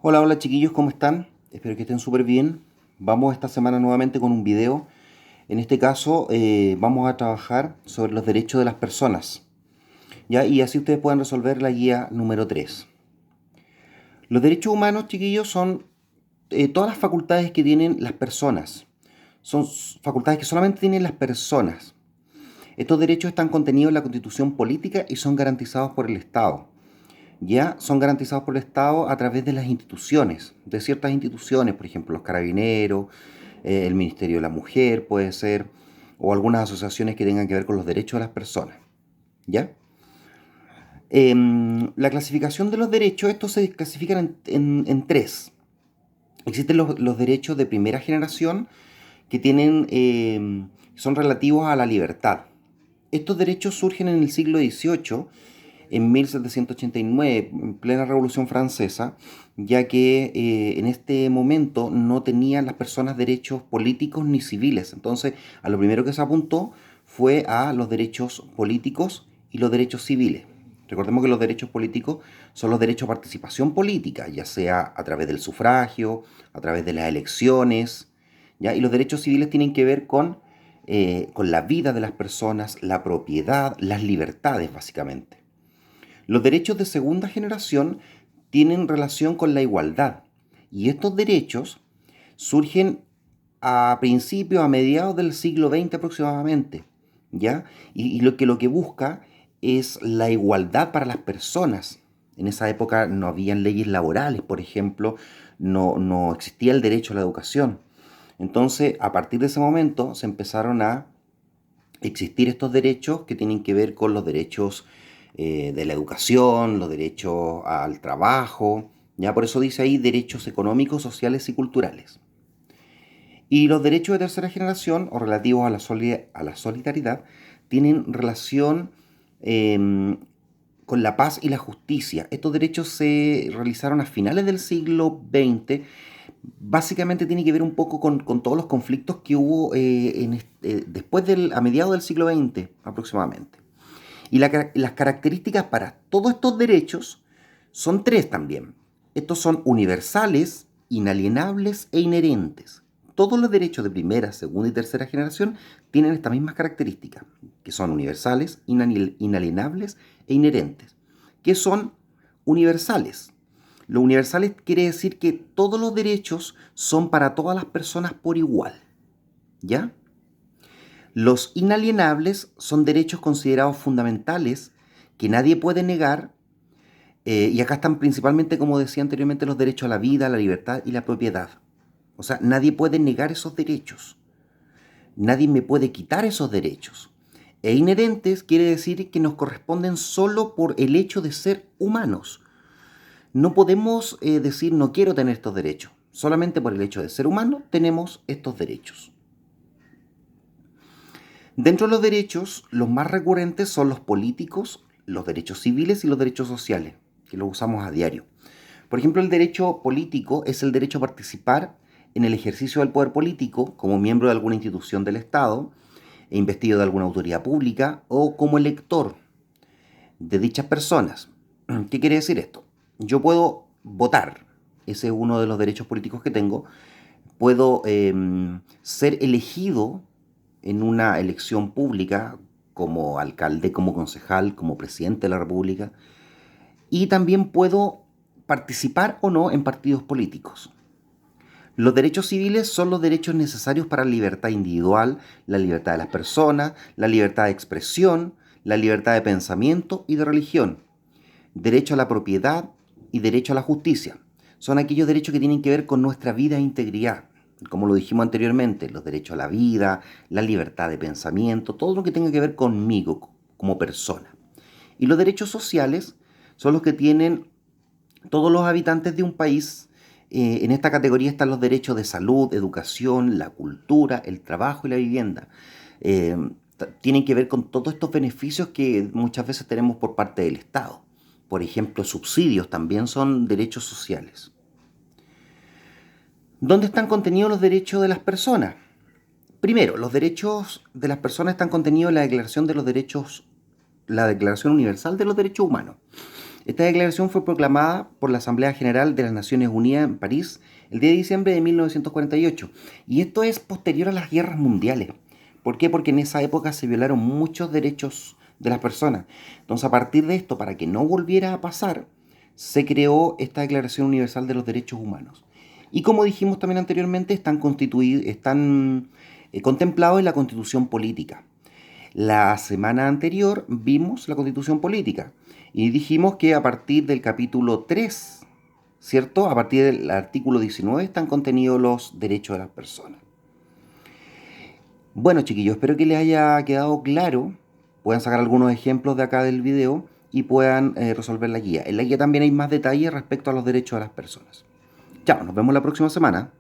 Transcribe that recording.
Hola, hola chiquillos, ¿cómo están? Espero que estén súper bien. Vamos esta semana nuevamente con un video. En este caso vamos a trabajar sobre los derechos de las personas, ¿ya? Y así ustedes pueden resolver la guía número 3. Los derechos humanos, chiquillos, son todas las facultades que tienen las personas. Son facultades que solamente tienen las personas. Estos derechos están contenidos en la Constitución política y son garantizados por el Estado. Ya son garantizados por el Estado a través de las instituciones, de ciertas instituciones, por ejemplo, los carabineros, el Ministerio de la Mujer, puede ser, o algunas asociaciones que tengan que ver con los derechos de las personas. ¿Ya? La clasificación de los derechos, estos se clasifican en tres. Existen los derechos de primera generación que son relativos a la libertad. Estos derechos surgen en el siglo XVIII, en 1789, en plena Revolución Francesa, ya que en este momento no tenían las personas derechos políticos ni civiles. Entonces, a lo primero que se apuntó fue a los derechos políticos y los derechos civiles. Recordemos que los derechos políticos son los derechos de participación política, ya sea a través del sufragio, a través de las elecciones, ¿ya? Y los derechos civiles tienen que ver con la vida de las personas, la propiedad, las libertades, básicamente. Los derechos de segunda generación tienen relación con la igualdad y estos derechos surgen a principios, a mediados del siglo XX aproximadamente, ¿ya? Y lo que busca es la igualdad para las personas. En esa época no habían leyes laborales, por ejemplo, no existía el derecho a la educación. Entonces, a partir de ese momento se empezaron a existir estos derechos que tienen que ver con los derechos de la educación, los derechos al trabajo, ya por eso dice ahí derechos económicos, sociales y culturales. Y los derechos de tercera generación o relativos a la solidaridad tienen relación eh, con la paz y la justicia. Estos derechos se realizaron a finales del siglo XX. Básicamente tiene que ver un poco con todos los conflictos que hubo a mediados del siglo XX aproximadamente. Y las características para todos estos derechos son tres también. Estos son universales, inalienables e inherentes. Todos los derechos de primera, segunda y tercera generación tienen estas mismas características, que son universales, inalienables e inherentes. ¿Qué son universales? Lo universales quiere decir que todos los derechos son para todas las personas por igual. ¿Ya? Los inalienables son derechos considerados fundamentales que nadie puede negar, y acá están principalmente, como decía anteriormente, los derechos a la vida, la libertad y la propiedad. O sea, nadie puede negar esos derechos, nadie me puede quitar esos derechos. E inherentes quiere decir que nos corresponden solo por el hecho de ser humanos. No podemos decir no quiero tener estos derechos. Solamente por el hecho de ser humano tenemos estos derechos. Dentro de los derechos, los más recurrentes son los políticos, los derechos civiles y los derechos sociales, que los usamos a diario. Por ejemplo, el derecho político es el derecho a participar en el ejercicio del poder político como miembro de alguna institución del Estado, e investido de alguna autoridad pública o como elector de dichas personas. ¿Qué quiere decir esto? Yo puedo votar, ese es uno de los derechos políticos que tengo, puedo ser elegido en una elección pública como alcalde, como concejal, como presidente de la República, y también puedo participar o no en partidos políticos. Los derechos civiles son los derechos necesarios para la libertad individual, la libertad de las personas, la libertad de expresión, la libertad de pensamiento y de religión, derecho a la propiedad y derecho a la justicia. Son aquellos derechos que tienen que ver con nuestra vida e integridad. Como lo dijimos anteriormente, los derechos a la vida, la libertad de pensamiento, todo lo que tenga que ver conmigo como persona. Y los derechos sociales son los que tienen todos los habitantes de un país. En esta categoría están los derechos de salud, educación, la cultura, el trabajo y la vivienda. Eh, Tienen que ver con todos estos beneficios que muchas veces tenemos por parte del Estado. Por ejemplo, subsidios también son derechos sociales. ¿Dónde están contenidos los derechos de las personas? Primero, los derechos de las personas están contenidos en la Declaración de los Derechos, la Declaración Universal de los Derechos Humanos. Esta declaración fue proclamada por la Asamblea General de las Naciones Unidas en París el 10 de diciembre de 1948. Y esto es posterior a las guerras mundiales. ¿Por qué? Porque en esa época se violaron muchos derechos de las personas. Entonces, a partir de esto, para que no volviera a pasar, se creó esta Declaración Universal de los Derechos Humanos. Y como dijimos también anteriormente, están contemplados en la Constitución Política. La semana anterior vimos la Constitución Política y dijimos que a partir del capítulo 3, ¿cierto? A partir del artículo 19 están contenidos los derechos de las personas. Bueno, chiquillos, espero que les haya quedado claro. Puedan sacar algunos ejemplos de acá del video y puedan resolver la guía. En la guía también hay más detalles respecto a los derechos de las personas. Chao, nos vemos la próxima semana.